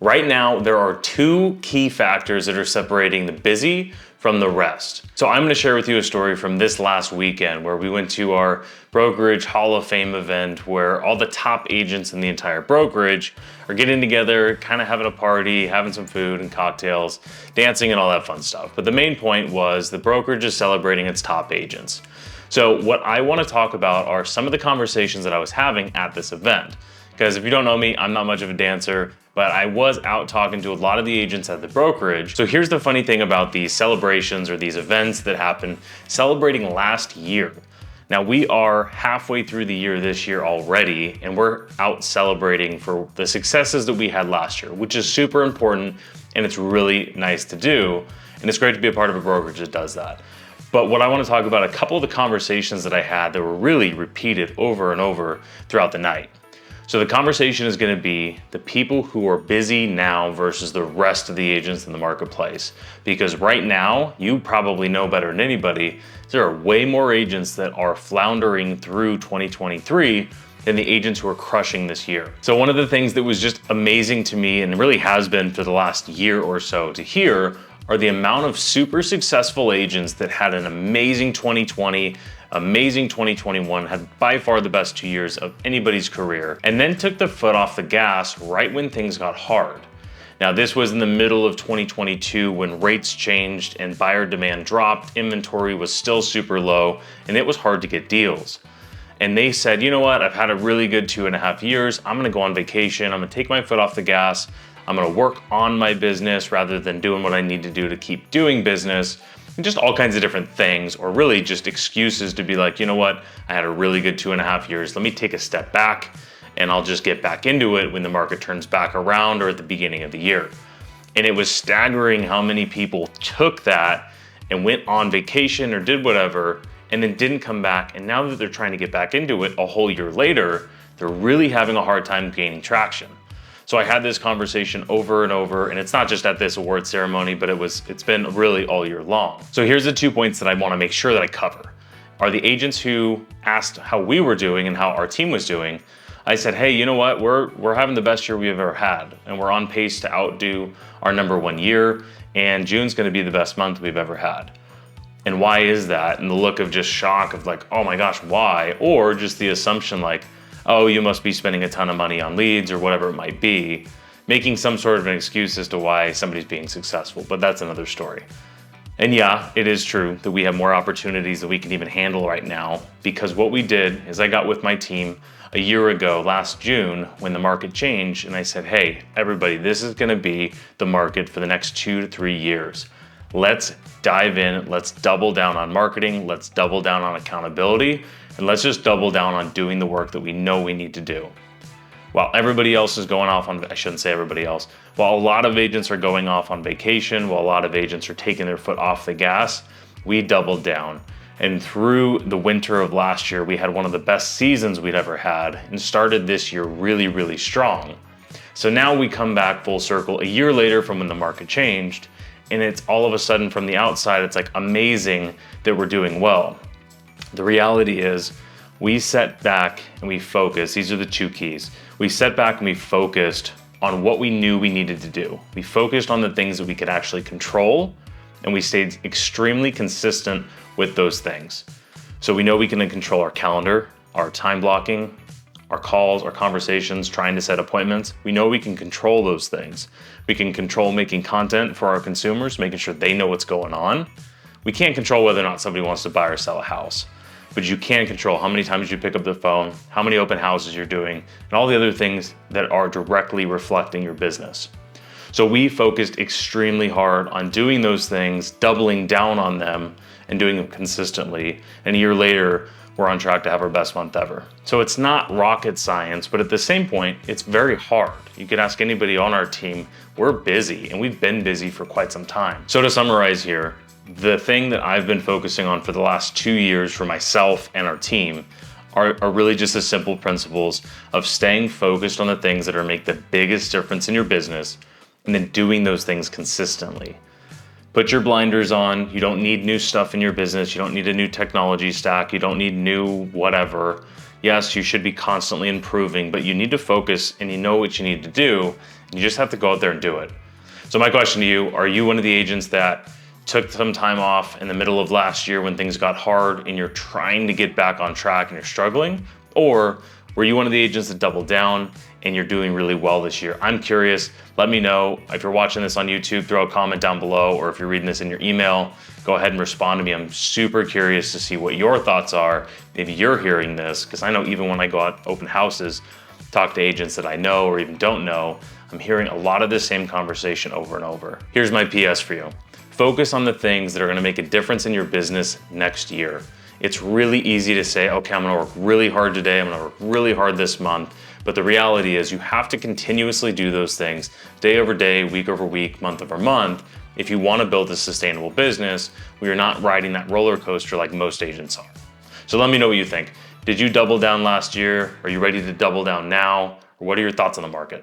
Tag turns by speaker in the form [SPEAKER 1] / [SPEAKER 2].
[SPEAKER 1] Right now, there are two key factors that are separating the busy from the rest. So I'm gonna share with you a story from this last weekend where we went to our brokerage Hall of Fame event where all the top agents in the entire brokerage are getting together, kind of having a party, having some food and cocktails, dancing and all that fun stuff. But the main point was the brokerage is celebrating its top agents. So what I wanna talk about are some of the conversations that I was having at this event. Because if you don't know me, I'm not much of a dancer, but I was out talking to a lot of the agents at the brokerage. So here's the funny thing about these celebrations or these events that happen celebrating last year. Now we are halfway through the year this year already, and we're out celebrating for the successes that we had last year, which is super important and it's really nice to do. And it's great to be a part of a brokerage that does that. But what I want to talk about, a couple of the conversations that I had that were really repeated over and over throughout the night. So the conversation is going to be the people who are busy now versus the rest of the agents in the marketplace. Because right now, you probably know better than anybody, there are way more agents that are floundering through 2023 than the agents who are crushing this year. So one of the things that was just amazing to me and really has been for the last year or so to hear are the amount of super successful agents that had an amazing 2020, amazing 2021, had by far the best 2 years of anybody's career, and then took the foot off the gas right when things got hard. Now, this was in the middle of 2022 when rates changed and buyer demand dropped, inventory was still super low, and it was hard to get deals. And they said, you know what, I've had a really good 2.5 years, I'm gonna go on vacation, I'm gonna take my foot off the gas, I'm gonna work on my business rather than doing what I need to do to keep doing business. And just all kinds of different things, or really just excuses to be like, you know what, I had a really good 2.5 years. Let me take a step back and I'll just get back into it when the market turns back around or at the beginning of the year. And it was staggering how many people took that and went on vacation or did whatever and then didn't come back. And now that they're trying to get back into it a whole year later, they're really having a hard time gaining traction. So I had this conversation over and over, and it's not just at this award ceremony, but it's been really all year long. So here's the 2 points that I wanna make sure that I cover. Are the agents who asked how we were doing and how our team was doing. I said, hey, you know what? We're having the best year we've ever had, and we're on pace to outdo our #1 year, and June's gonna be the best month we've ever had. And why is that? And the look of just shock of like, oh my gosh, why? Or just the assumption like, oh, you must be spending a ton of money on leads or whatever it might be, making some sort of an excuse as to why somebody's being successful, but that's another story. And yeah, it is true that we have more opportunities that we can even handle right now, because what we did is I got with my team a year ago, last June, when the market changed, and I said, hey, everybody, this is gonna be the market for the next 2 to 3 years. Let's dive in, let's double down on marketing, let's double down on accountability, and let's just double down on doing the work that we know we need to do. While everybody else is going off on, I shouldn't say everybody else, while a lot of agents are going off on vacation, while a lot of agents are taking their foot off the gas, we doubled down. And through the winter of last year, we had one of the best seasons we'd ever had and started this year really, really strong. So now we come back full circle a year later from when the market changed, and it's all of a sudden from the outside, it's like amazing that we're doing well. The reality is we set back and we focused. These are the 2 keys. We set back and we focused on what we knew we needed to do. We focused on the things that we could actually control, and we stayed extremely consistent with those things. So we know we can control our calendar, our time blocking, our calls, our conversations, trying to set appointments. We know we can control those things. We can control making content for our consumers, making sure they know what's going on. We can't control whether or not somebody wants to buy or sell a house, but you can control how many times you pick up the phone, how many open houses you're doing, and all the other things that are directly reflecting your business. So we focused extremely hard on doing those things, doubling down on them, and doing them consistently. And a year later, we're on track to have our best month ever. So it's not rocket science, but at the same point, it's very hard. You could ask anybody on our team, we're busy, and we've been busy for quite some time. So to summarize here, the thing that I've been focusing on for the last 2 years for myself and our team are really just the simple principles of staying focused on the things that are make the biggest difference in your business, and then doing those things consistently. Put your blinders on. You don't need new stuff in your business. You don't need a new technology stack. You don't need new whatever. Yes, you should be constantly improving, but you need to focus and you know what you need to do. You just have to go out there and do it. So my question to you, are you one of the agents that took some time off in the middle of last year when things got hard and you're trying to get back on track and you're struggling? Or were you one of the agents that doubled down and you're doing really well this year? I'm curious. Let me know. If you're watching this on YouTube, throw a comment down below, or if you're reading this in your email, go ahead and respond to me. I'm super curious to see what your thoughts are if you're hearing this, because I know even when I go out open houses, talk to agents that I know or even don't know, I'm hearing a lot of the same conversation over and over. Here's my PS for you. Focus on the things that are gonna make a difference in your business next year. It's really easy to say, okay, I'm gonna work really hard today, I'm gonna work really hard this month, but the reality is you have to continuously do those things day over day, week over week, month over month, if you wanna build a sustainable business where you're not riding that roller coaster like most agents are. So let me know what you think. Did you double down last year? Are you ready to double down now? Or what are your thoughts on the market?